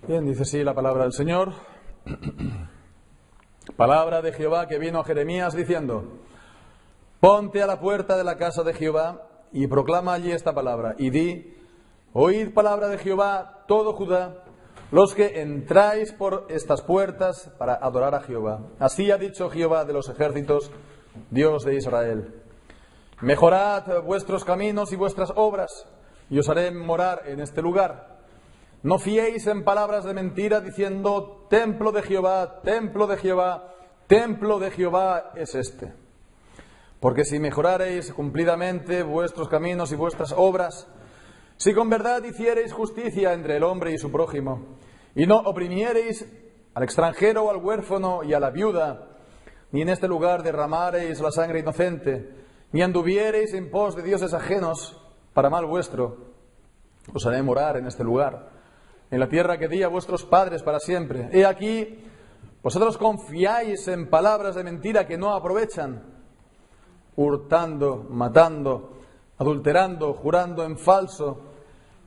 Bien, dice así la palabra del Señor. Palabra de Jehová que vino a Jeremías diciendo: ponte a la puerta de la casa de Jehová y proclama allí esta palabra y di: oíd palabra de Jehová todo Judá, los que entráis por estas puertas para adorar a Jehová. Así ha dicho Jehová de los ejércitos, Dios de Israel: mejorad vuestros caminos y vuestras obras, y os haré morar en este lugar. No fiéis en palabras de mentira diciendo: templo de Jehová, templo de Jehová, templo de Jehová es este. Porque si mejorareis cumplidamente vuestros caminos y vuestras obras, si con verdad hiciereis justicia entre el hombre y su prójimo, y no oprimiereis al extranjero o al huérfano y a la viuda, ni en este lugar derramareis la sangre inocente, ni anduviereis en pos de dioses ajenos para mal vuestro, os haré morar en este lugar, en la tierra que di a vuestros padres para siempre. He aquí, vosotros confiáis en palabras de mentira que no aprovechan, hurtando, matando, adulterando, jurando en falso,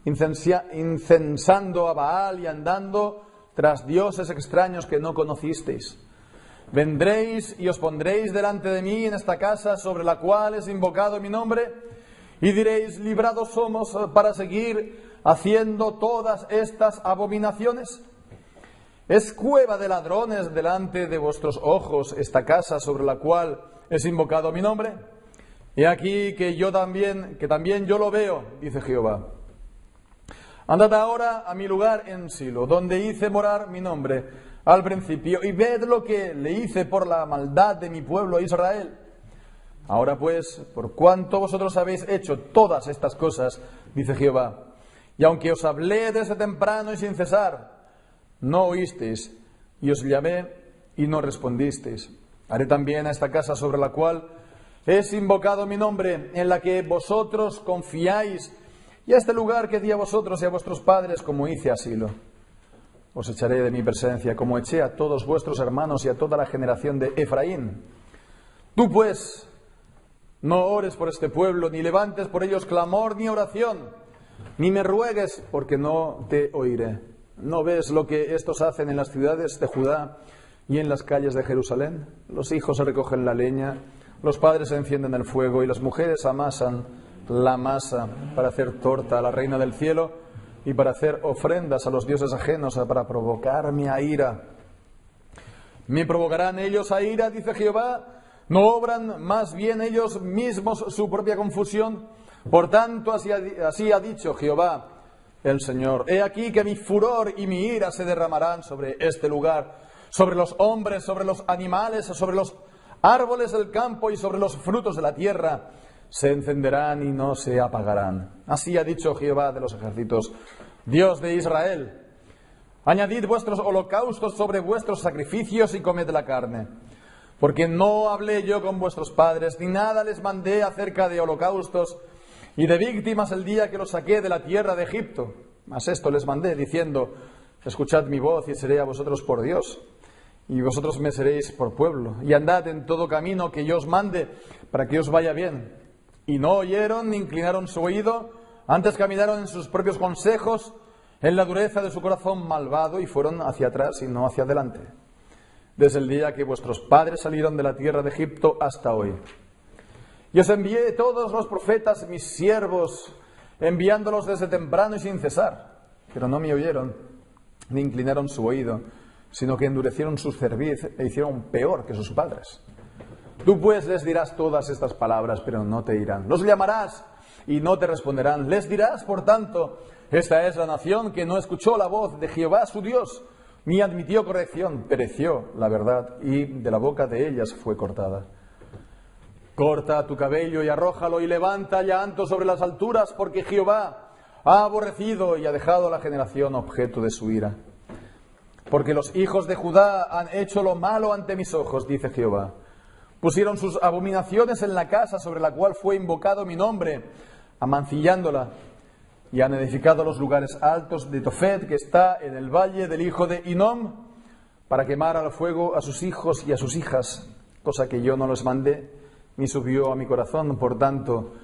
incensando a Baal y andando tras dioses extraños que no conocisteis. Vendréis y os pondréis delante de mí en esta casa sobre la cual es invocado mi nombre, y diréis: librados somos para seguir haciendo todas estas abominaciones. ¿Es cueva de ladrones delante de vuestros ojos esta casa sobre la cual es invocado mi nombre? He aquí que también yo lo veo, dice Jehová. Andad ahora a mi lugar en Silo, donde hice morar mi nombre al principio, y ved lo que le hice por la maldad de mi pueblo Israel. Ahora pues, por cuanto vosotros habéis hecho todas estas cosas, dice Jehová, y aunque os hablé desde temprano y sin cesar, no oísteis, y os llamé y no respondisteis, haré también a esta casa sobre la cual es invocado mi nombre, en la que vosotros confiáis, y a este lugar que di a vosotros y a vuestros padres, como hice a Silo. Os echaré de mi presencia, como eché a todos vuestros hermanos y a toda la generación de Efraín. Tú pues, no ores por este pueblo, ni levantes por ellos clamor ni oración, ni me ruegues, porque no te oiré. ¿No ves lo que estos hacen en las ciudades de Judá y en las calles de Jerusalén? Los hijos recogen la leña, los padres encienden el fuego y las mujeres amasan la masa para hacer torta a la reina del cielo y para hacer ofrendas a los dioses ajenos, para provocarme a ira. ¿Me provocarán ellos a ira?, dice Jehová. ¿No obran más bien ellos mismos su propia confusión? Por tanto, así ha dicho Jehová el Señor: he aquí que mi furor y mi ira se derramarán sobre este lugar, sobre los hombres, sobre los animales, sobre los árboles del campo y sobre los frutos de la tierra. Se encenderán y no se apagarán. Así ha dicho Jehová de los ejércitos, Dios de Israel: añadid vuestros holocaustos sobre vuestros sacrificios y comed la carne. Porque no hablé yo con vuestros padres, ni nada les mandé acerca de holocaustos y de víctimas el día que los saqué de la tierra de Egipto. Mas esto les mandé, diciendo: escuchad mi voz y seré a vosotros por Dios, y vosotros me seréis por pueblo, y andad en todo camino que yo os mande, para que os vaya bien. Y no oyeron ni inclinaron su oído, antes caminaron en sus propios consejos, en la dureza de su corazón malvado, y fueron hacia atrás y no hacia adelante, desde el día que vuestros padres salieron de la tierra de Egipto hasta hoy. Y os envié todos los profetas, mis siervos, enviándolos desde temprano y sin cesar, pero no me oyeron, ni inclinaron su oído, sino que endurecieron su cerviz e hicieron peor que sus padres. Tú pues les dirás todas estas palabras, pero no te irán. Los llamarás y no te responderán. Les dirás, por tanto: esta es la nación que no escuchó la voz de Jehová su Dios, ni admitió corrección. Pereció la verdad, y de la boca de ellas fue cortada. Corta tu cabello y arrójalo, y levanta llanto sobre las alturas, porque Jehová ha aborrecido y ha dejado a la generación objeto de su ira. Porque los hijos de Judá han hecho lo malo ante mis ojos, dice Jehová. Pusieron sus abominaciones en la casa sobre la cual fue invocado mi nombre, amancillándola, y han edificado los lugares altos de Tofet, que está en el valle del hijo de Hinnom, para quemar al fuego a sus hijos y a sus hijas, cosa que yo no les mandé, ni subió a mi corazón. Por tanto,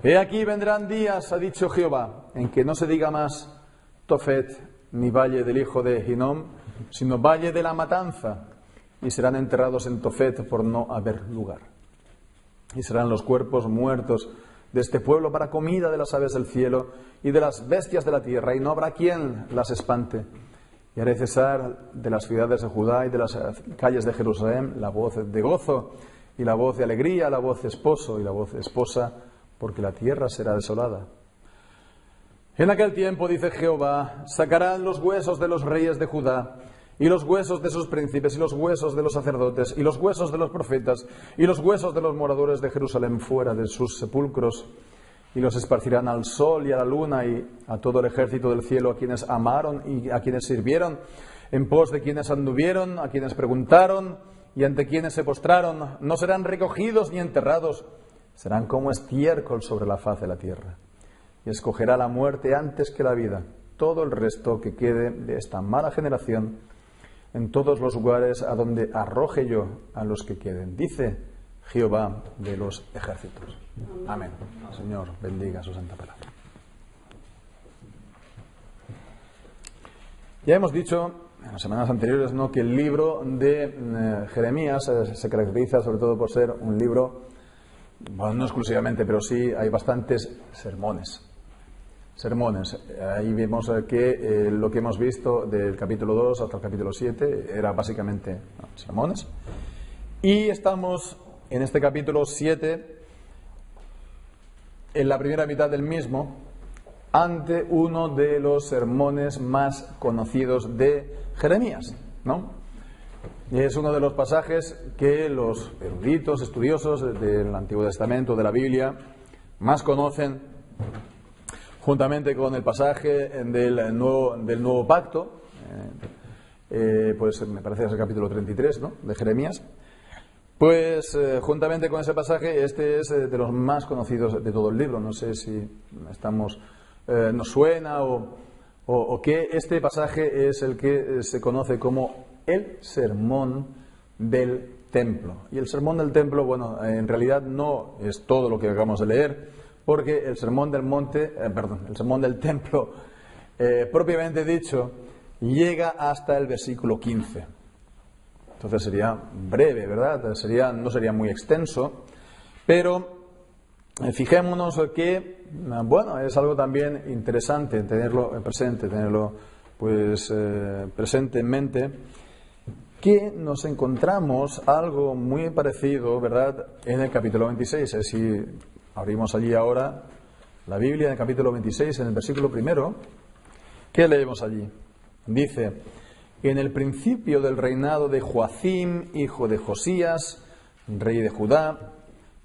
he aquí vendrán días, ha dicho Jehová, en que no se diga más Tofet ni valle del hijo de Hinnom, sino valle de la matanza, y serán enterrados en Tofet por no haber lugar. Y serán los cuerpos muertos de este pueblo para comida de las aves del cielo y de las bestias de la tierra, y no habrá quien las espante. Y haré cesar de las ciudades de Judá y de las calles de Jerusalén la voz de gozo y la voz de alegría, la voz de esposo y la voz de esposa, porque la tierra será desolada. En aquel tiempo, dice Jehová, sacarán los huesos de los reyes de Judá, y los huesos de sus príncipes, y los huesos de los sacerdotes, y los huesos de los profetas, y los huesos de los moradores de Jerusalén fuera de sus sepulcros, y los esparcirán al sol y a la luna y a todo el ejército del cielo, a quienes amaron y a quienes sirvieron, en pos de quienes anduvieron, a quienes preguntaron y ante quienes se postraron. No serán recogidos ni enterrados, serán como estiércol sobre la faz de la tierra. Y escogerá la muerte antes que la vida, todo el resto que quede de esta mala generación, en todos los lugares a donde arroje yo a los que queden, dice Jehová de los ejércitos. Amén. Señor, bendiga su santa palabra. Ya hemos dicho en las semanas anteriores, ¿no?, que el libro de Jeremías se caracteriza sobre todo por ser un libro, bueno, no exclusivamente, pero sí hay bastantes sermones. Ahí vemos que lo que hemos visto del capítulo 2 hasta el capítulo 7 era básicamente sermones. Y estamos en este capítulo 7, en la primera mitad del mismo, ante uno de los sermones más conocidos de Jeremías, ¿no? Y es uno de los pasajes que los eruditos, estudiosos del Antiguo Testamento, de la Biblia, más conocen, juntamente con el pasaje del Nuevo Pacto, pues me parece que es el capítulo 33, ¿no?, de Jeremías. Pues juntamente con ese pasaje, este es de los más conocidos de todo el libro. No sé si nos suena o que este pasaje es el que se conoce como el Sermón del Templo. Y el Sermón del Templo, bueno, en realidad no es todo lo que acabamos de leer, porque el Sermón el Sermón del Templo, propiamente dicho, llega hasta el versículo 15. Entonces sería breve, ¿verdad? No sería muy extenso, pero fijémonos que, bueno, es algo también interesante tenerlo presente, presente en mente, que nos encontramos algo muy parecido, ¿verdad?, en el capítulo 26. Si abrimos allí ahora la Biblia, en el capítulo 26, en el versículo 1, ¿qué leemos allí? Dice: en el principio del reinado de Joacim, hijo de Josías, rey de Judá,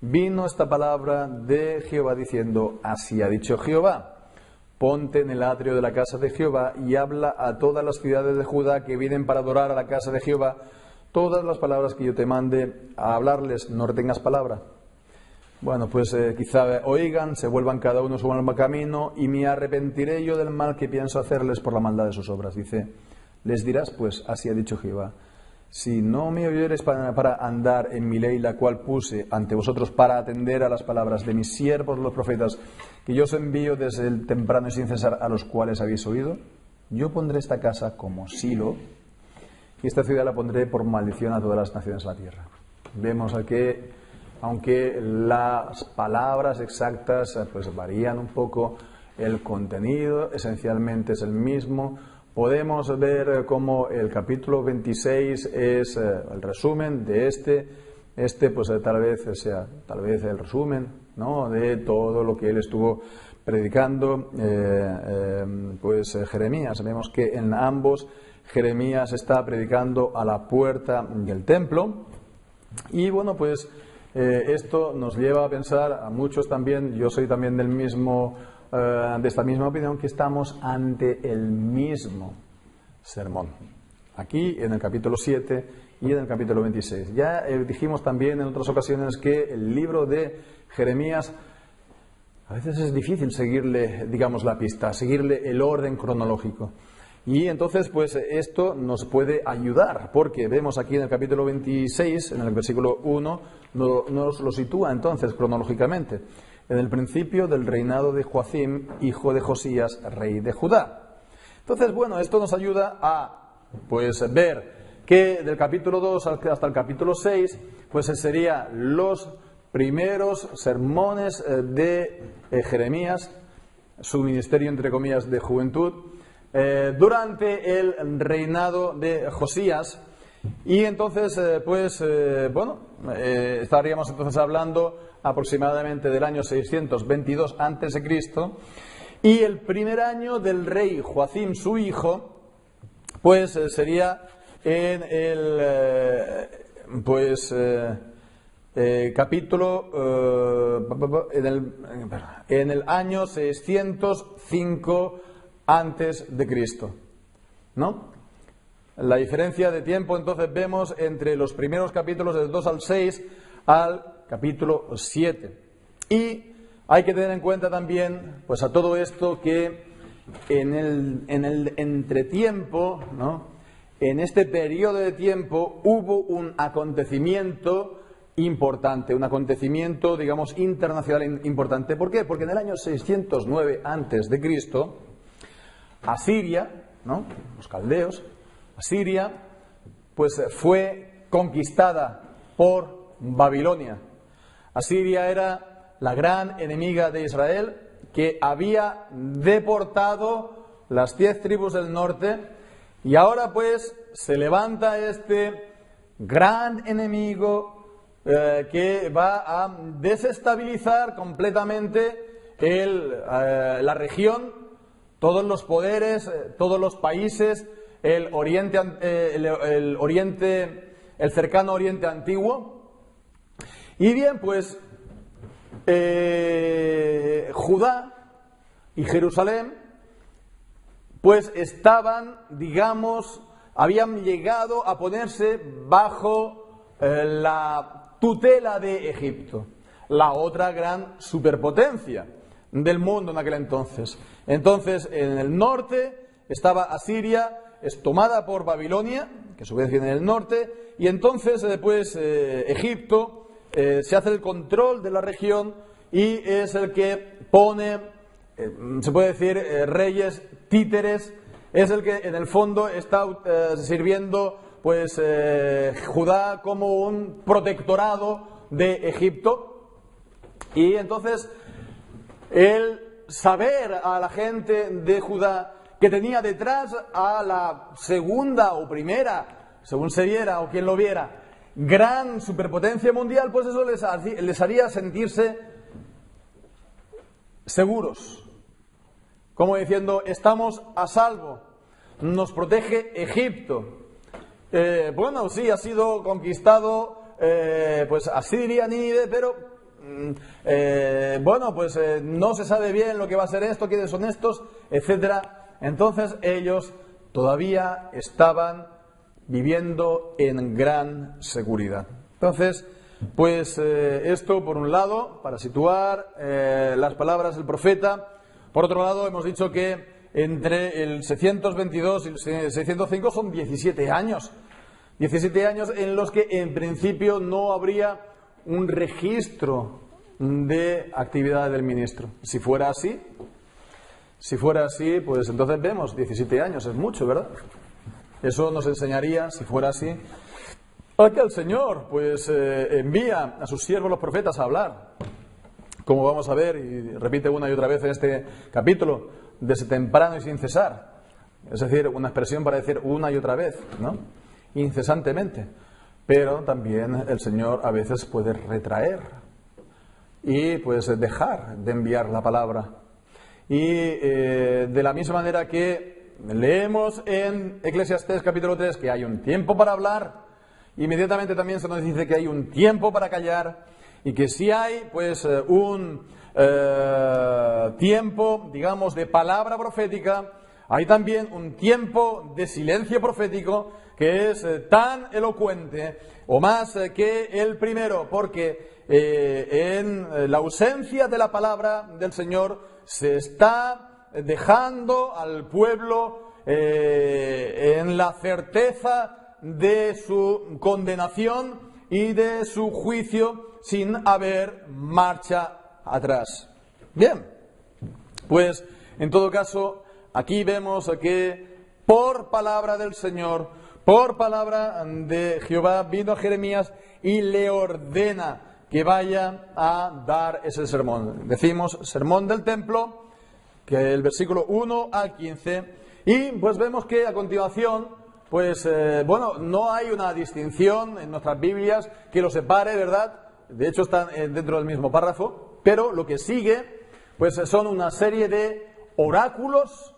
vino esta palabra de Jehová diciendo: así ha dicho Jehová, ponte en el atrio de la casa de Jehová y habla a todas las ciudades de Judá que vienen para adorar a la casa de Jehová todas las palabras que yo te mande a hablarles, no retengas palabra. Bueno, pues quizá oigan, se vuelvan cada uno a su buen camino, y me arrepentiré yo del mal que pienso hacerles por la maldad de sus obras. Dice: les dirás, pues, así ha dicho Jehová, si no me oyeres para andar en mi ley, la cual puse ante vosotros para atender a las palabras de mis siervos los profetas, que yo os envío desde el temprano y sin cesar, a los cuales habéis oído, yo pondré esta casa como Silo, y esta ciudad la pondré por maldición a todas las naciones de la tierra. Vemos que, aunque las palabras exactas pues varían un poco, el contenido esencialmente es el mismo. Podemos ver cómo el capítulo 26 es el resumen de pues tal vez el resumen, ¿no?, de todo lo que él estuvo predicando, Jeremías. Vemos que en ambos Jeremías está predicando a la puerta del templo, y bueno, pues esto nos lleva a pensar a muchos también. Yo soy también de esta misma opinión, que estamos ante el mismo sermón, aquí en el capítulo 7 y en el capítulo 26. Ya dijimos también en otras ocasiones que el libro de Jeremías, a veces es difícil seguirle, digamos, la pista, seguirle el orden cronológico. Y entonces, pues esto nos puede ayudar, porque vemos aquí en el capítulo 26, en el versículo 1, nos lo sitúa entonces cronológicamente. En el principio del reinado de Joacim, hijo de Josías, rey de Judá. Entonces, bueno, esto nos ayuda a pues ver que del capítulo 2 hasta el capítulo 6, pues serían los primeros sermones de Jeremías, su ministerio, entre comillas, de juventud, durante el reinado de Josías. Y entonces, estaríamos entonces hablando aproximadamente del año 622 a.C., y el primer año del rey Joacim, su hijo, pues sería en el en el año 605 antes de Cristo, ¿no? La diferencia de tiempo entonces vemos entre los primeros capítulos del 2 al 6 al capítulo 7. Y hay que tener en cuenta también, pues a todo esto, que en el entretiempo, ¿no?, en este periodo de tiempo hubo un acontecimiento importante, un acontecimiento, digamos, internacional importante. ¿Por qué? Porque en el año 609 antes de Cristo, Asiria, ¿no?, los caldeos, Asiria, pues fue conquistada por Babilonia. Asiria era la gran enemiga de Israel, que había deportado las 10 tribus del norte, y ahora pues se levanta este gran enemigo que va a desestabilizar completamente la región, todos los poderes, todos los países, el cercano Oriente Antiguo. Y bien, pues Judá y Jerusalén pues estaban, digamos, habían llegado a ponerse bajo la tutela de Egipto, la otra gran superpotencia del mundo en aquel entonces. Entonces, en el norte estaba Asiria, es tomada por Babilonia, que a su vez viene del norte, y entonces Egipto se hace el control de la región y es el que pone, se puede decir, reyes títeres, es el que en el fondo está sirviendo pues Judá como un protectorado de Egipto. Y entonces el saber a la gente de Judá que tenía detrás a la segunda o primera, según se viera o quien lo viera, gran superpotencia mundial, pues eso les haría sentirse seguros, como diciendo, estamos a salvo, nos protege Egipto. Bueno, sí, ha sido conquistado pues Asiria, Nínive, pero no se sabe bien lo que va a ser esto, quiénes son estos, etcétera. Entonces ellos todavía estaban viviendo en gran seguridad. Entonces, pues esto por un lado, para situar las palabras del profeta. Por otro lado, hemos dicho que entre el 622 y el 605 son 17 años. 17 años en los que en principio no habría un registro de actividad del ministro. Si fuera así, pues entonces vemos 17 años, es mucho, ¿verdad? Eso nos enseñaría, si fuera así, a que el Señor pues envía a sus siervos los profetas a hablar, como vamos a ver, y repite una y otra vez en este capítulo, desde temprano y sin cesar. Es decir, una expresión para decir una y otra vez, ¿no?, incesantemente. Pero también el Señor a veces puede retraer y pues dejar de enviar la palabra. Y de la misma manera que leemos en Eclesiastés capítulo 3 que hay un tiempo para hablar, inmediatamente también se nos dice que hay un tiempo para callar, y que si hay pues un tiempo, digamos, de palabra profética, hay también un tiempo de silencio profético que es tan elocuente o más que el primero, porque en la ausencia de la palabra del Señor se está dejando al pueblo en la certeza de su condenación y de su juicio sin haber marcha atrás. Bien, pues en todo caso aquí vemos que por palabra del Señor, por palabra de Jehová, vino a Jeremías y le ordena que vaya a dar ese sermón. Decimos sermón del templo, que el versículo 1 al 15, y pues vemos que a continuación, pues no hay una distinción en nuestras Biblias que lo separe, ¿verdad? De hecho están dentro del mismo párrafo, pero lo que sigue, pues son una serie de oráculos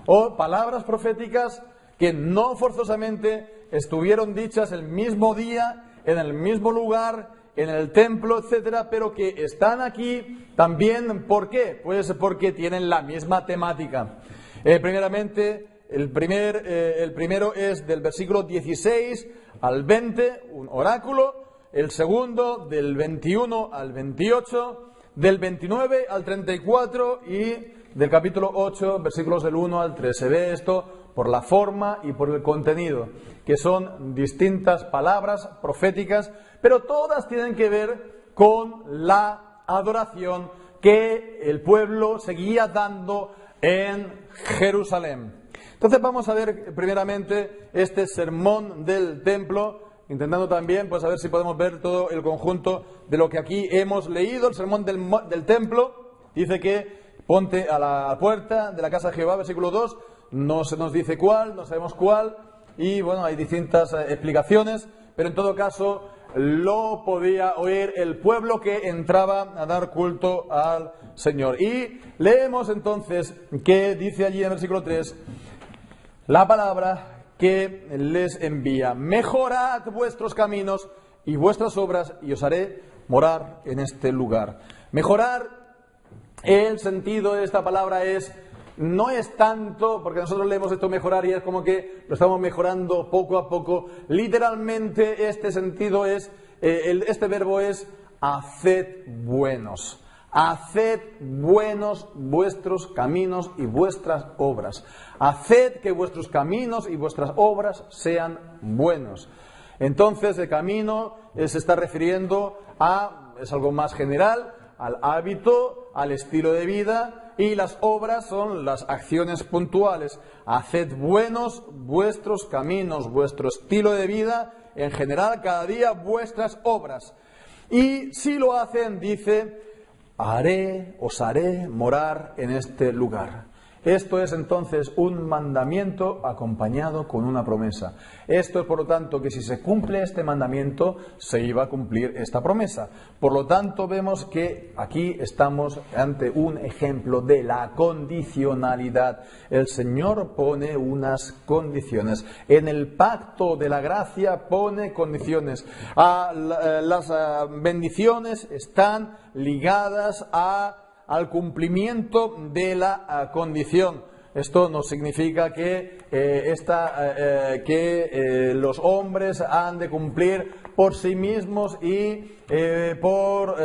o palabras proféticas que no forzosamente estuvieron dichas el mismo día, en el mismo lugar, en el templo, etcétera, pero que están aquí también. ¿Por qué? Pues porque tienen la misma temática. Primeramente, el primero es del versículo 16 al 20, un oráculo. El segundo, del 21 al 28, del 29 al 34 y del capítulo 8, versículos del 1 al 3. Se ve esto por la forma y por el contenido, que son distintas palabras proféticas, pero todas tienen que ver con la adoración que el pueblo seguía dando en Jerusalén. Entonces vamos a ver primeramente este sermón del templo, intentando también pues a ver si podemos ver todo el conjunto de lo que aquí hemos leído. El sermón del templo dice que ponte a la puerta de la casa de Jehová, versículo 2, no se nos dice cuál, no sabemos cuál, y bueno, hay distintas explicaciones, pero en todo caso lo podía oír el pueblo que entraba a dar culto al Señor. Y leemos entonces que dice allí en el versículo 3, la palabra que les envía: mejorad vuestros caminos y vuestras obras, y os haré morar en este lugar. Mejorar, el sentido de esta palabra no es tanto, porque nosotros leemos esto mejorar y es como que lo estamos mejorando poco a poco. Literalmente este sentido este verbo es haced buenos. Haced buenos vuestros caminos y vuestras obras. Haced que vuestros caminos y vuestras obras sean buenos. Entonces el camino se está refiriendo es algo más general, al hábito, al estilo de vida, y las obras son las acciones puntuales. Haced buenos vuestros caminos, vuestro estilo de vida, en general, cada día vuestras obras. Y si lo hacen, dice, os haré morar en este lugar. Esto es entonces un mandamiento acompañado con una promesa. Esto es, por lo tanto, que si se cumple este mandamiento, se iba a cumplir esta promesa. Por lo tanto, vemos que aquí estamos ante un ejemplo de la condicionalidad. El Señor pone unas condiciones. En el pacto de la gracia pone condiciones. Las bendiciones están ligadas al cumplimiento de la condición. Esto no significa que los hombres han de cumplir por sí mismos y por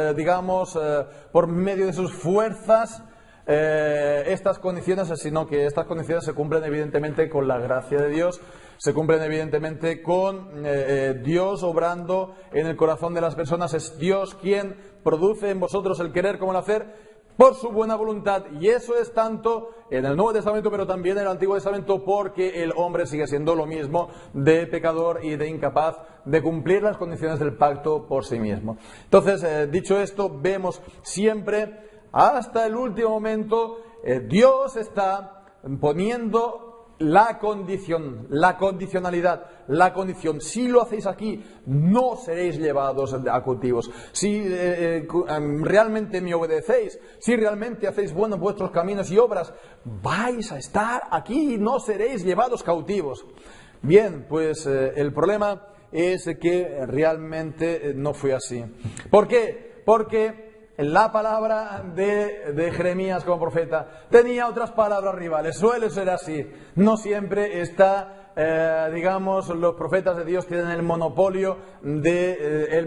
medio de sus fuerzas estas condiciones, sino que estas condiciones se cumplen evidentemente con la gracia de Dios, se cumplen evidentemente con Dios obrando en el corazón de las personas. Es Dios quien produce en vosotros el querer como el hacer por su buena voluntad, y eso es tanto en el Nuevo Testamento pero también en el Antiguo Testamento, porque el hombre sigue siendo lo mismo, de pecador y de incapaz de cumplir las condiciones del pacto por sí mismo. Entonces, dicho esto, vemos siempre hasta el último momento Dios está poniendo la condición, la condicionalidad, la condición. Si lo hacéis aquí, no seréis llevados a cautivos. Si realmente me obedecéis, si realmente hacéis buenos vuestros caminos y obras, vais a estar aquí y no seréis llevados cautivos. Bien, pues el problema es que realmente no fue así. ¿Por qué? Porque la palabra de Jeremías como profeta tenía otras palabras rivales. Suele ser así. No siempre está, los profetas de Dios tienen el monopolio de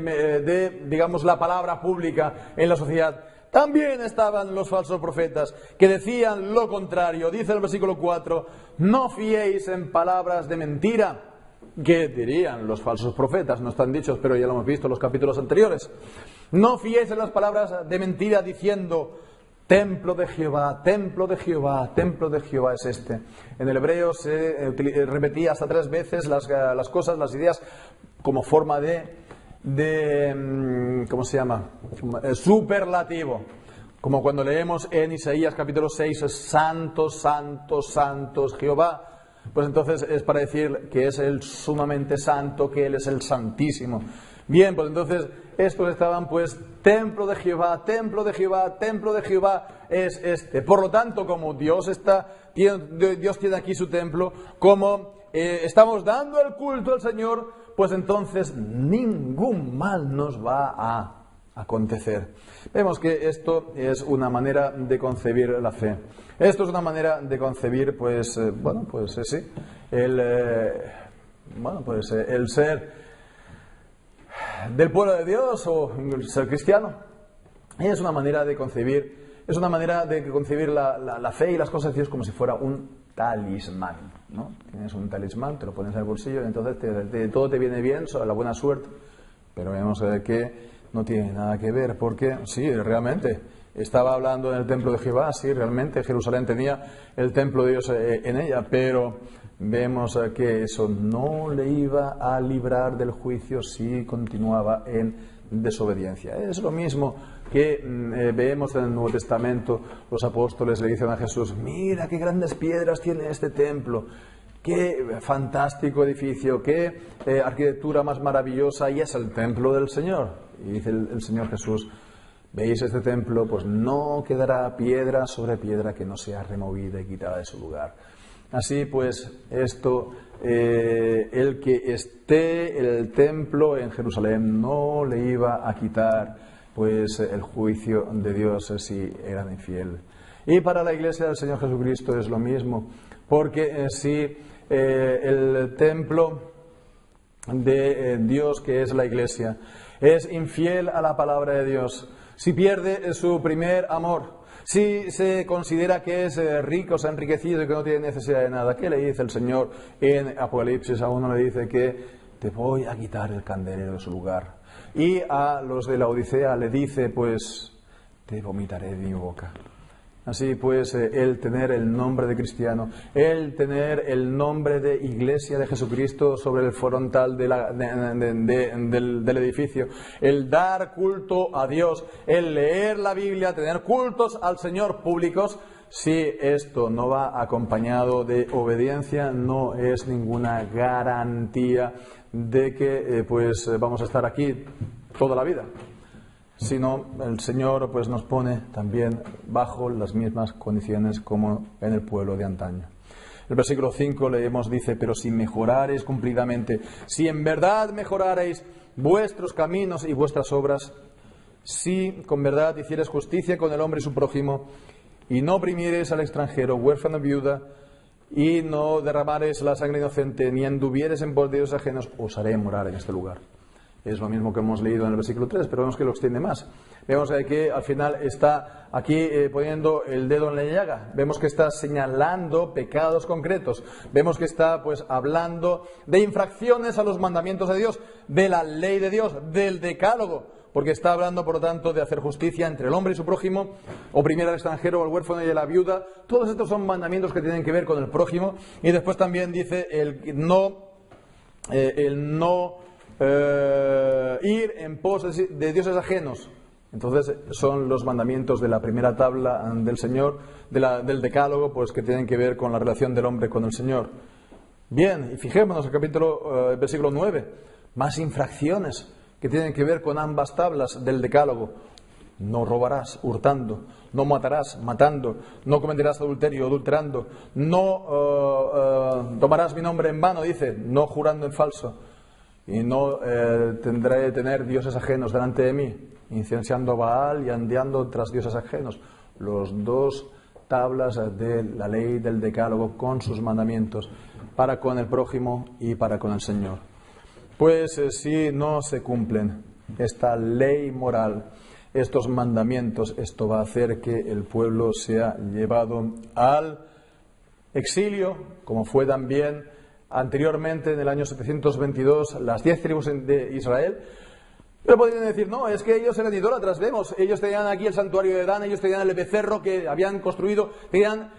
la palabra pública en la sociedad. También estaban los falsos profetas que decían lo contrario. Dice el versículo 4, no fiéis en palabras de mentira. ¿Qué dirían los falsos profetas? No están dichos, pero ya lo hemos visto en los capítulos anteriores. No fiéis en las palabras de mentira diciendo, Templo de Jehová, templo de Jehová, templo de Jehová es este. En el hebreo se repetía hasta 3 veces las cosas, las ideas, como forma de ¿cómo se llama? Superlativo. Como cuando leemos en Isaías capítulo 6, santos, santos, santos Jehová. Pues entonces es para decir que es el sumamente santo, que Él es el santísimo. Bien, pues entonces estos estaban pues, templo de Jehová, templo de Jehová, templo de Jehová es este. Por lo tanto, como Dios tiene aquí su templo, como estamos dando el culto al Señor, pues entonces ningún mal nos va a acontecer. Vemos que esto es una manera de concebir la fe. Esto es una manera de concebir, pues, sí, el ser del pueblo de Dios o ser cristiano. Es una manera de concebir, la fe y las cosas de Dios como si fuera un talismán, ¿no? Tienes un talismán, te lo pones en el bolsillo y entonces todo te viene bien, la buena suerte. Pero vemos que no tiene nada que ver, porque sí, realmente estaba hablando en el templo de Jehová, sí, realmente Jerusalén tenía el templo de Dios en ella, pero vemos que eso no le iba a librar del juicio si continuaba en desobediencia. Es lo mismo que vemos en el Nuevo Testamento. Los apóstoles le dicen a Jesús: mira qué grandes piedras tiene este templo, qué fantástico edificio, qué arquitectura más maravillosa, y es el templo del Señor. Y dice el Señor Jesús: ¿veis este templo? Pues no quedará piedra sobre piedra que no sea removida y quitada de su lugar. Así pues, el que esté el templo en Jerusalén no le iba a quitar pues el juicio de Dios si eran infiel. Y para la iglesia del Señor Jesucristo es lo mismo, porque si el templo de Dios, que es la iglesia, es infiel a la palabra de Dios, si pierde su primer amor, si se considera que es rico, se ha enriquecido y que no tiene necesidad de nada, ¿qué le dice el Señor en Apocalipsis? A uno le dice que te voy a quitar el candelero de su lugar. Y a los de la Odisea le dice, pues, te vomitaré de mi boca. Así pues, el tener el nombre de cristiano, el tener el nombre de Iglesia de Jesucristo sobre el frontal del edificio, el dar culto a Dios, el leer la Biblia, tener cultos al Señor públicos, si esto no va acompañado de obediencia, no es ninguna garantía de que vamos a estar aquí toda la vida. Sino el Señor pues nos pone también bajo las mismas condiciones como en el pueblo de antaño. El versículo 5 leemos, dice: pero si mejorareis cumplidamente, si en verdad mejorareis vuestros caminos y vuestras obras, si con verdad hiciereis justicia con el hombre y su prójimo, y no oprimiereis al extranjero, huérfano y viuda, y no derramareis la sangre inocente, ni anduviereis en pos de dioses ajenos, os haré morar en este lugar. Es lo mismo que hemos leído en el versículo 3, pero vemos que lo extiende más. Vemos que al final está aquí poniendo el dedo en la llaga. Vemos que está señalando pecados concretos. Vemos que está pues hablando de infracciones a los mandamientos de Dios, de la ley de Dios, del decálogo. Porque está hablando, por lo tanto, de hacer justicia entre el hombre y su prójimo, oprimir al extranjero, al huérfano y a la viuda. Todos estos son mandamientos que tienen que ver con el prójimo. Y después también dice el no ir en pos de dioses ajenos. Entonces son los mandamientos de la primera tabla del Señor, del decálogo, pues que tienen que ver con la relación del hombre con el Señor. Bien, y fijémonos el versículo 9, más infracciones que tienen que ver con ambas tablas del decálogo. No robarás, hurtando, no matarás, matando, no cometerás adulterio, adulterando, no tomarás mi nombre en vano, dice, no jurando en falso. Y no tendré de tener dioses ajenos delante de mí, incenciando a Baal y andeando tras dioses ajenos. Los dos tablas de la ley del decálogo con sus mandamientos, para con el prójimo y para con el Señor. Pues si no se cumplen esta ley moral, estos mandamientos, esto va a hacer que el pueblo sea llevado al exilio, como fue también anteriormente, en el año 722, las 10 tribus de Israel Pero podrían decir, no, es que ellos eran idólatras, vemos, ellos tenían aquí el santuario de Dan, ellos tenían el becerro que habían construido, tenían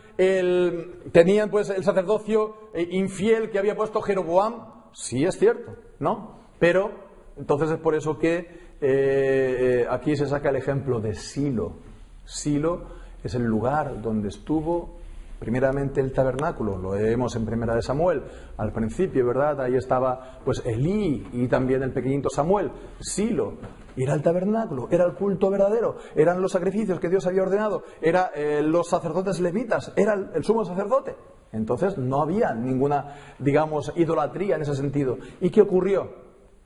pues el sacerdocio infiel que había puesto Jeroboam. Sí, es cierto, ¿no? Pero entonces es por eso que aquí se saca el ejemplo de Silo. Silo es el lugar donde estuvo primeramente el tabernáculo, lo vemos en Primera de Samuel, al principio, ¿verdad? Ahí estaba pues Elí y también el pequeñito Samuel. Silo era el tabernáculo, era el culto verdadero, eran los sacrificios que Dios había ordenado, eran los sacerdotes levitas, era el sumo sacerdote. Entonces no había ninguna, digamos, idolatría en ese sentido. ¿Y qué ocurrió?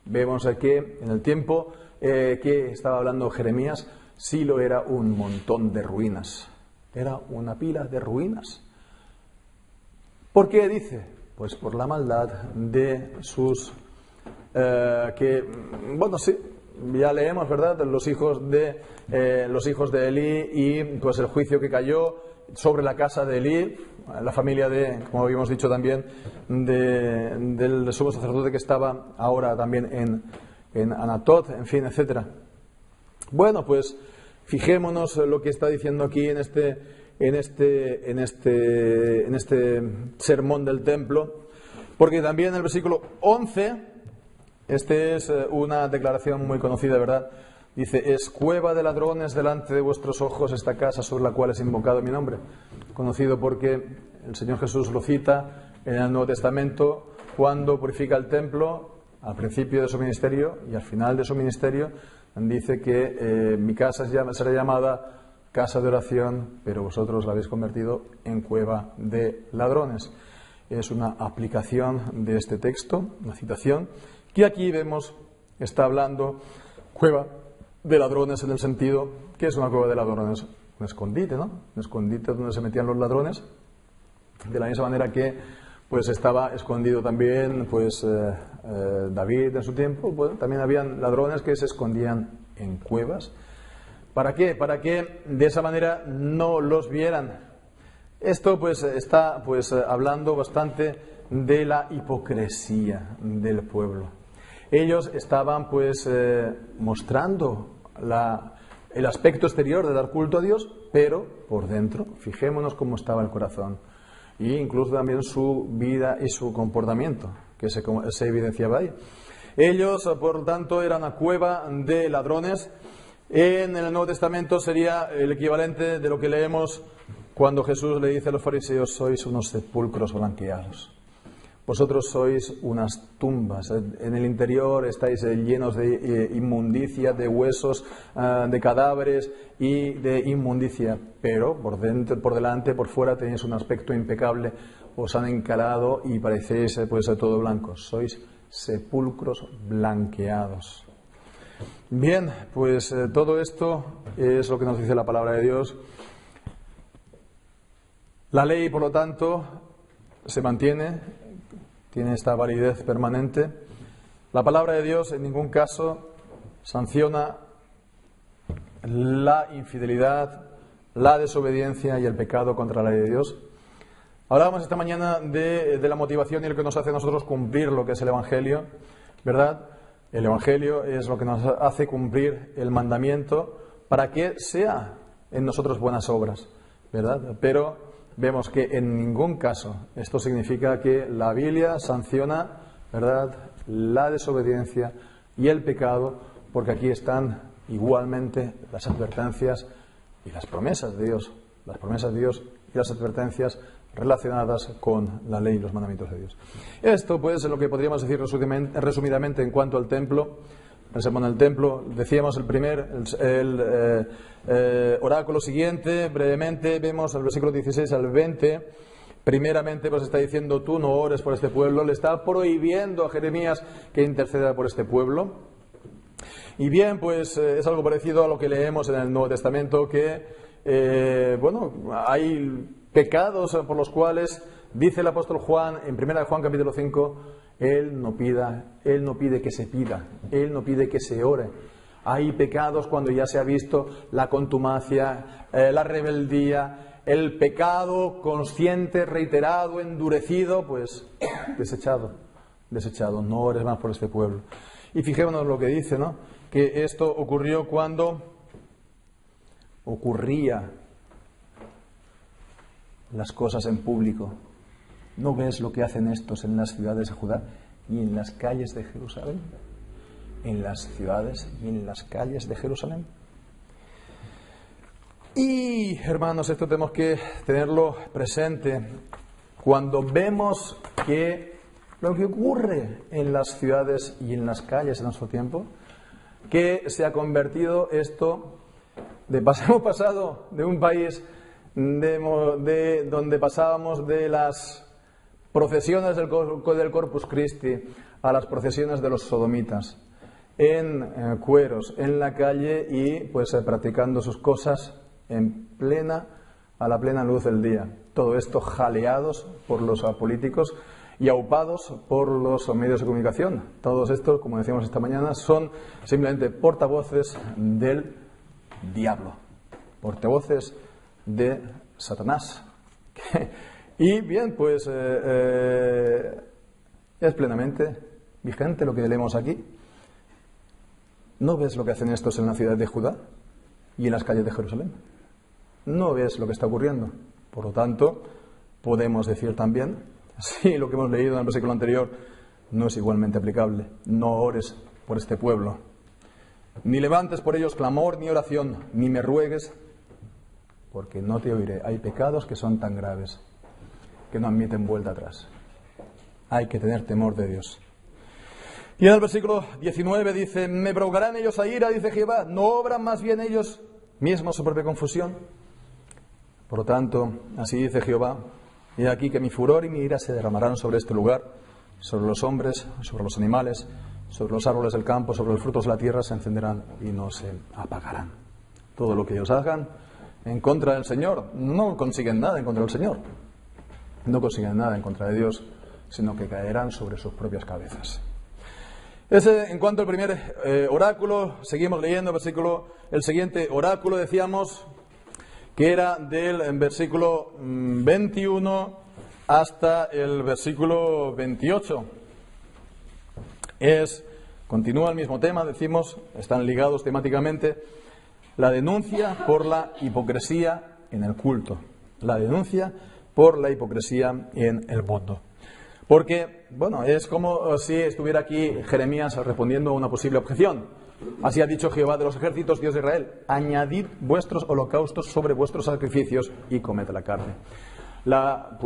Vemos que en el tiempo que estaba hablando Jeremías, Silo era un montón de ruinas. Era una pila de ruinas. ¿Por qué dice? Pues por la maldad de sus... bueno, sí, ya leemos, ¿verdad? Los hijos de Elí y pues el juicio que cayó sobre la casa de Elí, la familia de, como habíamos dicho también, del sumo sacerdote que estaba ahora también en Anatot, en fin, etcétera. Bueno, pues fijémonos lo que está diciendo aquí en este sermón del templo, porque también en el versículo 11, este es una declaración muy conocida, ¿verdad? Dice, es cueva de ladrones delante de vuestros ojos esta casa sobre la cual es invocado mi nombre. Conocido porque el Señor Jesús lo cita en el Nuevo Testamento cuando purifica el templo al principio de su ministerio y al final de su ministerio. Dice que mi casa será llamada casa de oración, pero vosotros la habéis convertido en cueva de ladrones. Es una aplicación de este texto, una citación, que aquí vemos, está hablando cueva de ladrones en el sentido, ¿qué es una cueva de ladrones? Un escondite, ¿no? Un escondite donde se metían los ladrones, de la misma manera que pues estaba escondido también pues David en su tiempo. Bueno, también habían ladrones que se escondían en cuevas. ¿Para qué? Para que de esa manera no los vieran. Esto pues está pues hablando bastante de la hipocresía del pueblo. Ellos estaban pues mostrando el aspecto exterior de dar culto a Dios, pero por dentro, fijémonos cómo estaba el corazón. E incluso también su vida y su comportamiento, que se evidenciaba ahí. Ellos, por lo tanto, eran una cueva de ladrones. En el Nuevo Testamento sería el equivalente de lo que leemos cuando Jesús le dice a los fariseos, sois unos sepulcros blanqueados. Vosotros sois unas tumbas, en el interior estáis llenos de inmundicia, de huesos, de cadáveres y de inmundicia, pero por dentro, por delante, por fuera tenéis un aspecto impecable, os han encarado y parecéis pues todo blancos, sois sepulcros blanqueados. Bien, pues todo esto es lo que nos dice la palabra de Dios. La ley, por lo tanto, se mantiene, tiene esta validez permanente. La palabra de Dios en ningún caso sanciona la infidelidad, la desobediencia y el pecado contra la ley de Dios. Hablábamos esta mañana de la motivación y lo que nos hace a nosotros cumplir lo que es el Evangelio, ¿verdad? El Evangelio es lo que nos hace cumplir el mandamiento para que sea en nosotros buenas obras, ¿verdad? Pero vemos que en ningún caso esto significa que la Biblia sanciona, ¿verdad?, la desobediencia y el pecado, porque aquí están igualmente las advertencias y las promesas de Dios, las promesas de Dios y las advertencias relacionadas con la ley y los mandamientos de Dios. Esto pues es lo que podríamos decir resumidamente en cuanto al templo. Pensemos en el templo, decíamos el oráculo siguiente, brevemente, vemos el versículo 16 al 20, primeramente pues está diciendo tú no ores por este pueblo, le está prohibiendo a Jeremías que interceda por este pueblo. Y bien, pues es algo parecido a lo que leemos en el Nuevo Testamento, que hay pecados por los cuales, dice el apóstol Juan, en 1 Juan capítulo 5, Él no pide que se pida, Él no pide que se ore. Hay pecados cuando ya se ha visto la contumacia, la rebeldía, el pecado consciente, reiterado, endurecido, pues desechado, no ores más por este pueblo. Y fijémonos lo que dice, ¿no? Que esto ocurrió cuando ocurría las cosas en público. ¿No ves lo que hacen estos en las ciudades de Judá y en las calles de Jerusalén? En las ciudades y en las calles de Jerusalén. Y, hermanos, esto tenemos que tenerlo presente cuando vemos que lo que ocurre en las ciudades y en las calles en nuestro tiempo, que se ha convertido esto hemos pasado de un país donde pasábamos de las procesiones del Corpus Christi a las procesiones de los sodomitas, en cueros, en la calle y pues practicando sus cosas a la plena luz del día. Todo esto jaleados por los políticos y aupados por los medios de comunicación. Todos estos, como decíamos esta mañana, son simplemente portavoces del diablo, portavoces de Satanás. Y bien, pues es plenamente vigente lo que leemos aquí. ¿No ves lo que hacen estos en la ciudad de Judá y en las calles de Jerusalén? ¿No ves lo que está ocurriendo? Por lo tanto, podemos decir también, si lo que hemos leído en el versículo anterior no es igualmente aplicable: no ores por este pueblo, ni levantes por ellos clamor ni oración, ni me ruegues, porque no te oiré. Hay pecados que son tan graves que no admiten vuelta atrás. Hay que tener temor de Dios. Y en el versículo 19 dice: me provocarán ellos a ira, dice Jehová, ¿no obran más bien ellos mismos su propia confusión? Por lo tanto, así dice Jehová: he aquí que mi furor y mi ira se derramarán sobre este lugar, sobre los hombres, sobre los animales, sobre los árboles del campo, sobre los frutos de la tierra, se encenderán y no se apagarán. Todo lo que ellos hagan en contra del Señor, no consiguen nada en contra del Señor, no consiguen nada en contra de Dios, sino que caerán sobre sus propias cabezas. En cuanto al primer oráculo, seguimos leyendo el siguiente oráculo, decíamos que era del versículo 21 hasta el versículo 28. Continúa el mismo tema, decimos, están ligados temáticamente: la denuncia por la hipocresía en el culto. La denuncia por la hipocresía en el mundo. Porque, bueno, es como si estuviera aquí Jeremías respondiendo a una posible objeción. Así ha dicho Jehová de los ejércitos, Dios de Israel: añadid vuestros holocaustos sobre vuestros sacrificios y comed la carne. La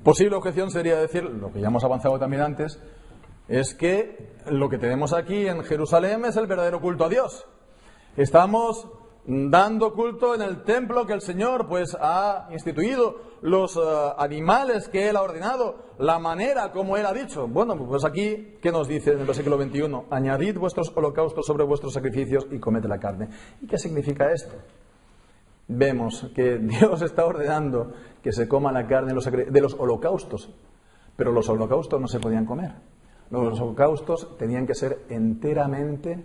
posible objeción sería decir, lo que ya hemos avanzado también antes, es que lo que tenemos aquí en Jerusalén es el verdadero culto a Dios. Estamos dando culto en el templo que el Señor pues ha instituido, los animales que Él ha ordenado, la manera como Él ha dicho. Bueno, pues aquí, ¿qué nos dice en el versículo 21? Añadid vuestros holocaustos sobre vuestros sacrificios y comed la carne. ¿Y qué significa esto? Vemos que Dios está ordenando que se coma la carne de los holocaustos, pero los holocaustos no se podían comer. Los holocaustos tenían que ser enteramente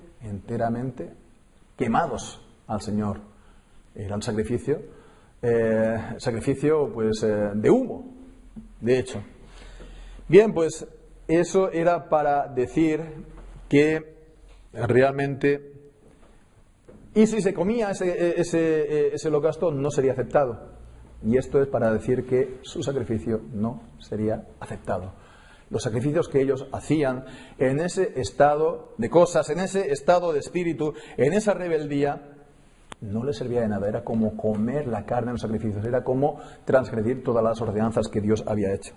quemados al Señor. Era un sacrificio pues de humo, de hecho. Bien, pues eso era para decir que realmente, y si se comía ese holocausto, no sería aceptado. Y esto es para decir que su sacrificio no sería aceptado. Los sacrificios que ellos hacían en ese estado de cosas, en ese estado de espíritu, en esa rebeldía, no les servía de nada. Era como comer la carne en los sacrificios, era como transgredir todas las ordenanzas que Dios había hecho.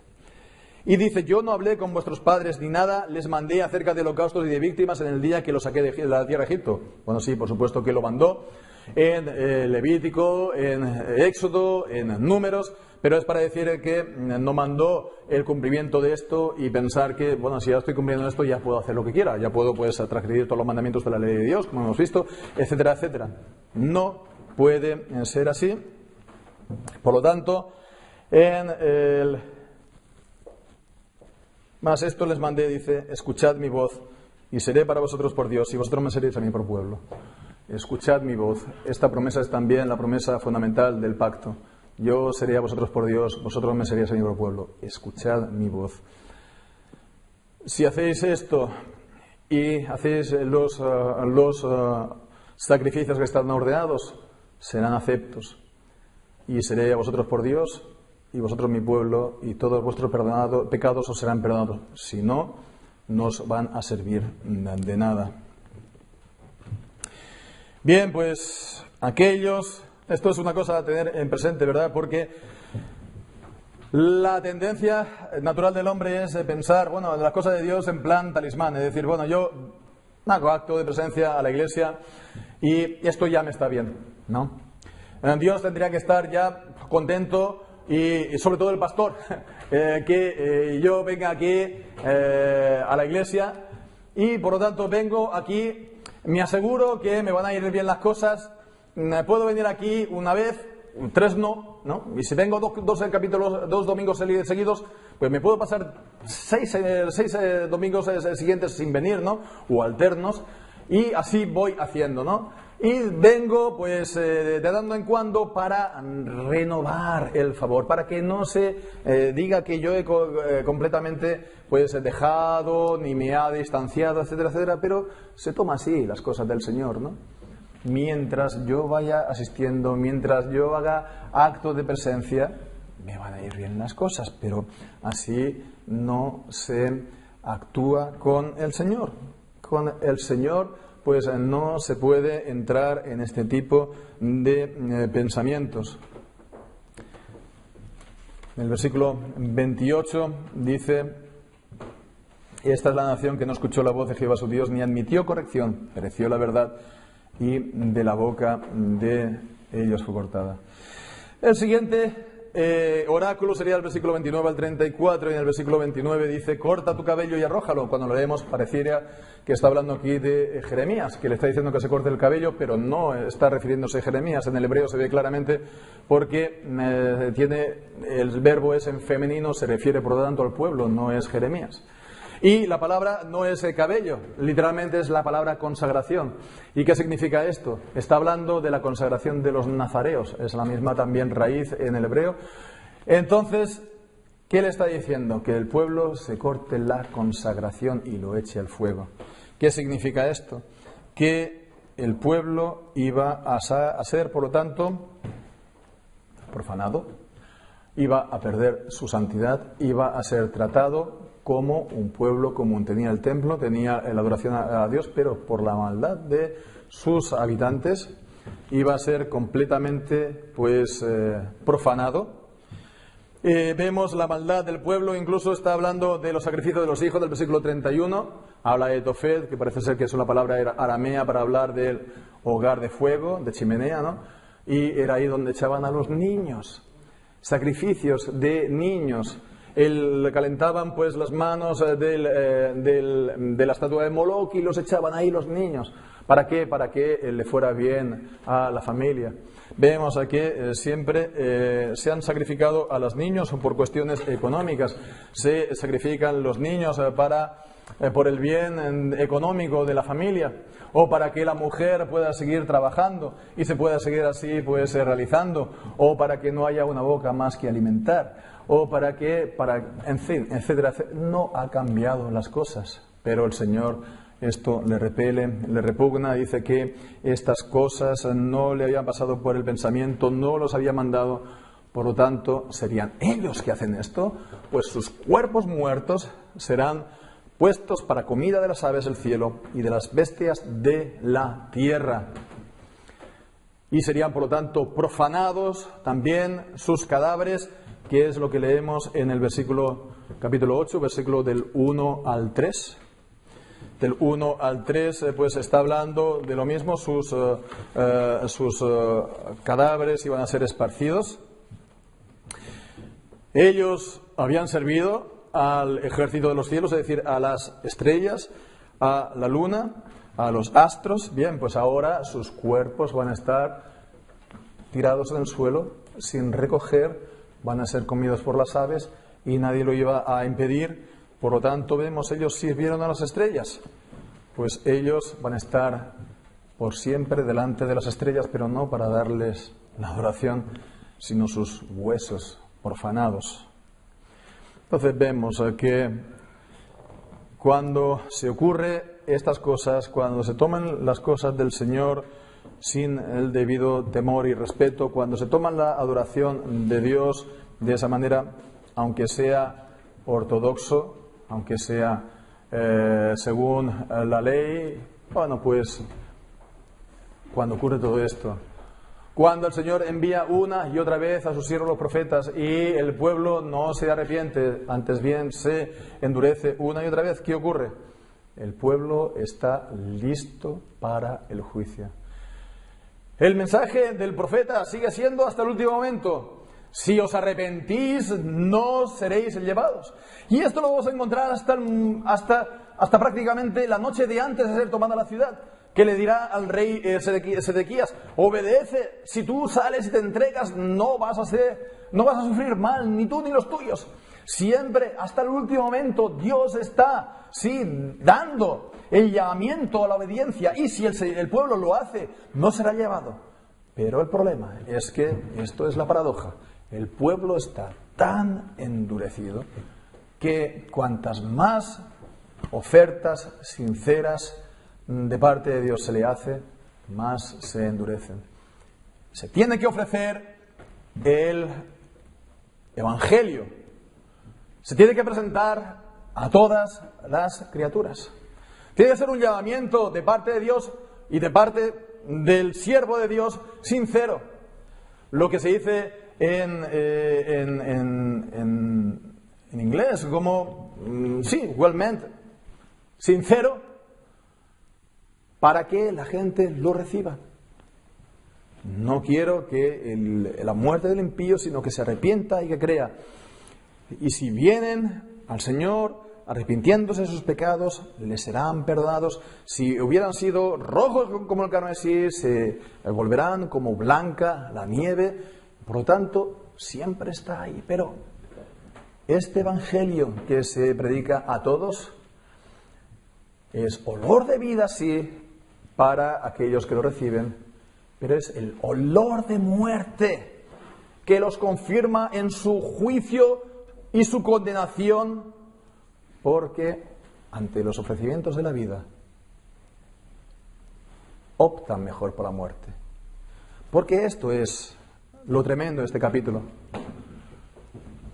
Y dice: yo no hablé con vuestros padres ni nada les mandé acerca de holocaustos y de víctimas en el día que los saqué de la tierra de Egipto. Bueno, sí, por supuesto que lo mandó en Levítico, en Éxodo, en Números, pero es para decir que no mandó el cumplimiento de esto y pensar que, bueno, si ya estoy cumpliendo esto, ya puedo hacer lo que quiera, ya puedo pues transgredir todos los mandamientos de la ley de Dios, como hemos visto, etcétera, etcétera. No puede ser así. Por lo tanto, Mas esto les mandé, dice: escuchad mi voz, y seré para vosotros por Dios, y vosotros me seréis a mí por pueblo. Escuchad mi voz. Esta promesa es también la promesa fundamental del pacto. yo seré a vosotros por Dios, vosotros me seríais a mí por pueblo. Escuchad mi voz. Si hacéis esto y hacéis los sacrificios que están ordenados, serán aceptos. Y seré a vosotros por Dios, y vosotros mi pueblo, y todos vuestros pecados os serán perdonados. Si no, no os van a servir de nada. Bien, pues esto es una cosa a tener en presente, ¿verdad? Porque la tendencia natural del hombre es pensar, bueno, las cosas de Dios en plan talismán, es decir, bueno, yo hago acto de presencia a la iglesia y esto ya me está bien, ¿no? Dios tendría que estar ya contento y sobre todo el pastor, que yo venga aquí a la iglesia y por lo tanto vengo aquí, me aseguro que me van a ir bien las cosas, puedo venir aquí una vez, 3 no, y si vengo dos domingos seguidos, pues me puedo pasar 6 domingos siguientes sin venir, ¿no? O alternos, y así voy haciendo, ¿no? Y vengo, pues, de dando en cuando para renovar el favor, para que no se diga que yo he completamente, pues, dejado, ni me ha distanciado, etcétera, etcétera, pero se toma así las cosas del Señor, ¿no? Mientras yo vaya asistiendo, mientras yo haga acto de presencia, me van a ir bien las cosas, pero así no se actúa con el Señor. Con el Señor, pues no se puede entrar en este tipo de pensamientos. El versículo 28 dice: esta es la nación que no escuchó la voz de Jehová su Dios, ni admitió corrección, pereció la verdad, y de la boca de ellos fue cortada. El siguiente oráculo sería el versículo 29 al 34, y en el versículo 29 dice: corta tu cabello y arrójalo. Cuando lo leemos pareciera que está hablando aquí de Jeremías, que le está diciendo que se corte el cabello, pero no está refiriéndose a Jeremías. En el hebreo se ve claramente porque el verbo es en femenino, se refiere por lo tanto al pueblo, no es Jeremías. Y la palabra no es cabello, literalmente es la palabra consagración. ¿Y qué significa esto? Está hablando de la consagración de los nazareos, es la misma también raíz en el hebreo. Entonces, ¿qué le está diciendo? Que el pueblo se corte la consagración y lo eche al fuego. ¿Qué significa esto? Que el pueblo iba a ser, por lo tanto, profanado, iba a perder su santidad, iba a ser tratado como un pueblo común. Tenía el templo, tenía la adoración a Dios, pero por la maldad de sus habitantes iba a ser completamente, pues, profanado. Vemos la maldad del pueblo, incluso está hablando de los sacrificios de los hijos del versículo 31, habla de Tofet, que parece ser que es una palabra aramea para hablar del hogar de fuego, de chimenea, ¿no? Y era ahí donde echaban a los niños, sacrificios de niños. Le calentaban pues las manos de la estatua de Moloch y los echaban ahí los niños. ¿Para qué? Para que le fuera bien a la familia. Vemos aquí siempre se han sacrificado a los niños por cuestiones económicas. Se sacrifican los niños por el bien económico de la familia, o para que la mujer pueda seguir trabajando y se pueda seguir así pues realizando, o para que no haya una boca más que alimentar, o en fin, etcétera. No ha cambiado las cosas, pero el Señor esto le repele, le repugna, dice que estas cosas no le habían pasado por el pensamiento, no los había mandado, por lo tanto, ¿serían ellos que hacen esto? Pues sus cuerpos muertos serán puestos para comida de las aves del cielo y de las bestias de la tierra. Y serían, por lo tanto, profanados también sus cadáveres, que es lo que leemos en el capítulo 8, versículo del 1 al 3. Del 1 al 3, pues está hablando de lo mismo, sus cadáveres iban a ser esparcidos. Ellos habían servido al ejército de los cielos, es decir, a las estrellas, a la luna, a los astros. Bien, pues ahora sus cuerpos van a estar tirados en el suelo, sin recoger, van a ser comidos por las aves y nadie lo iba a impedir. Por lo tanto, vemos, ellos sirvieron a las estrellas, pues ellos van a estar por siempre delante de las estrellas, pero no para darles la adoración, sino sus huesos profanados. Entonces vemos que cuando se ocurre estas cosas, cuando se toman las cosas del Señor sin el debido temor y respeto, cuando se toman la adoración de Dios de esa manera, aunque sea ortodoxo, aunque sea según la ley, bueno, pues cuando ocurre todo esto, cuando el Señor envía una y otra vez a sus siervos los profetas y el pueblo no se arrepiente, antes bien se endurece una y otra vez, ¿qué ocurre? El pueblo está listo para el juicio. El mensaje del profeta sigue siendo hasta el último momento: si os arrepentís, no seréis llevados. Y esto lo vamos a encontrar hasta prácticamente la noche de antes de ser tomada la ciudad, que le dirá al rey Sedequías: obedece, si tú sales y te entregas, no vas a sufrir mal, ni tú ni los tuyos. Siempre, hasta el último momento, Dios está, sí, dando el llamamiento a la obediencia, y si el pueblo lo hace, no será llevado. Pero el problema es que, esto es la paradoja, el pueblo está tan endurecido que cuantas más ofertas sinceras de parte de Dios se le hace, más se endurecen. Se tiene que ofrecer el Evangelio. Se tiene que presentar a todas las criaturas. Tiene que ser un llamamiento de parte de Dios y de parte del siervo de Dios sincero. Lo que se dice en inglés como, sí, well meant, sincero, para que la gente lo reciba. No quiero que la muerte del impío, sino que se arrepienta y que crea. Y si vienen al Señor arrepintiéndose de sus pecados, les serán perdonados. Si hubieran sido rojos como el carmesí, se volverán como blanca la nieve. Por lo tanto, siempre está ahí. Pero este Evangelio que se predica a todos es olor de vida, sí, para aquellos que lo reciben, pero es el olor de muerte que los confirma en su juicio y su condenación, porque ante los ofrecimientos de la vida optan mejor por la muerte. Porque esto es lo tremendo de este capítulo.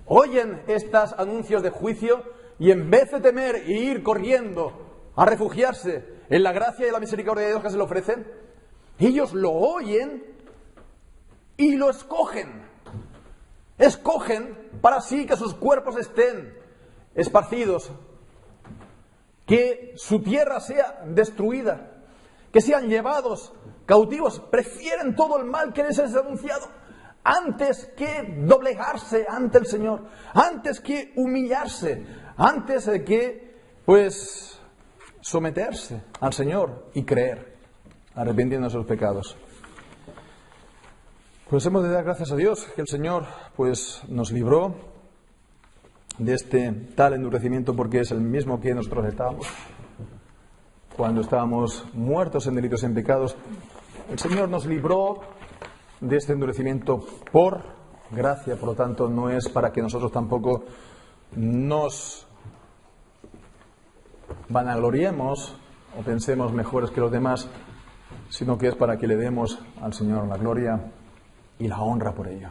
Oyen estos anuncios de juicio y en vez de temer e ir corriendo a refugiarse en la gracia y la misericordia de Dios que se le ofrecen, ellos lo oyen y lo escogen. Escogen para sí que sus cuerpos estén esparcidos, que su tierra sea destruida, que sean llevados cautivos. Prefieren todo el mal que les es anunciado antes que doblegarse ante el Señor, antes que humillarse, antes de que, pues, someterse al Señor y creer, arrepintiendo de sus pecados. Pues hemos de dar gracias a Dios que el Señor, pues, nos libró de este tal endurecimiento, porque es el mismo que nosotros estábamos cuando estábamos muertos en delitos y en pecados. El Señor nos libró de este endurecimiento por gracia, por lo tanto no es para que nosotros tampoco nos vanagloriemos o pensemos mejores que los demás, sino que es para que le demos al Señor la gloria y la honra por ello.